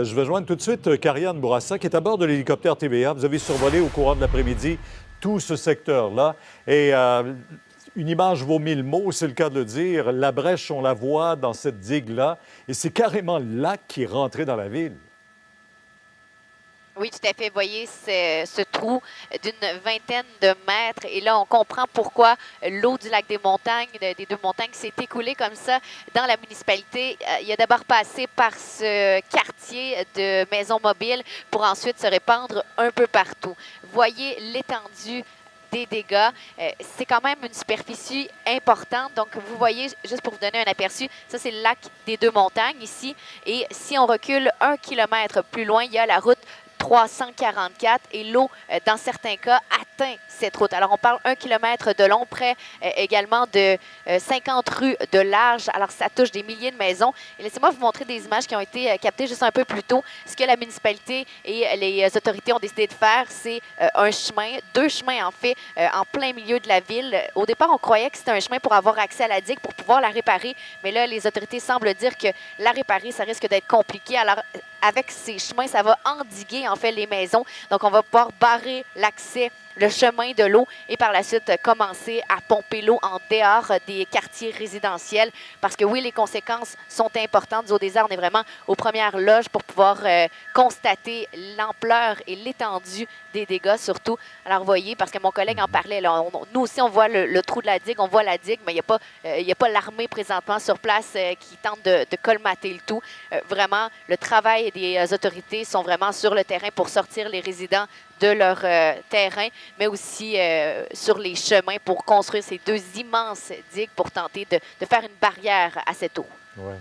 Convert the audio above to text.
Je vais joindre tout de suite Karianne Bourassa, qui est à bord de l'hélicoptère TVA. Vous avez survolé au courant de l'après-midi tout ce secteur-là. Et une image vaut mille mots, c'est le cas de le dire. La brèche, on la voit dans cette digue-là. Et c'est carrément le lac qui est rentré dans la ville. Oui, tout à fait. Vous voyez ce trou d'une vingtaine de mètres. Et là, on comprend pourquoi l'eau du lac des Montagnes, des deux montagnes, s'est écoulée comme ça dans la municipalité. Il a d'abord passé par ce quartier de maisons mobiles pour ensuite se répandre un peu partout. Voyez l'étendue des dégâts. C'est quand même une superficie importante. Donc, vous voyez, juste pour vous donner un aperçu, ça, c'est le lac des deux montagnes ici. Et si on recule 1 kilomètre plus loin, il y a la route 344 et l'eau, dans certains cas, atteint cette route. Alors, on parle 1 kilomètre de long, près également de 50 rues de large. Alors, ça touche des milliers de maisons. Et laissez-moi vous montrer des images qui ont été captées juste un peu plus tôt. Ce que la municipalité et les autorités ont décidé de faire, c'est un chemin, deux chemins en fait, en plein milieu de la ville. Au départ, on croyait que c'était un chemin pour avoir accès à la digue, pour pouvoir la réparer. Mais là, les autorités semblent dire que la réparer, ça risque d'être compliqué. Alors, avec ces chemins, ça va endiguer en fait les maisons. Donc, on va pouvoir barrer l'accès, le chemin de l'eau et par la suite commencer à pomper l'eau en dehors des quartiers résidentiels. Parce que oui, les conséquences sont importantes. Du Haut-des-Arts, on est vraiment aux premières loges pour pouvoir constater l'ampleur et l'étendue des dégâts surtout. Alors, vous voyez, parce que mon collègue en parlait, là, nous aussi, on voit le trou de la digue, on voit la digue, mais il n'y a pas l'armée présentement sur place qui tente de colmater le tout. Vraiment, le travail des autorités sont vraiment sur le terrain pour sortir les résidents de leur terrain, mais aussi sur les chemins pour construire ces deux immenses digues pour tenter de faire une barrière à cette eau. Ouais.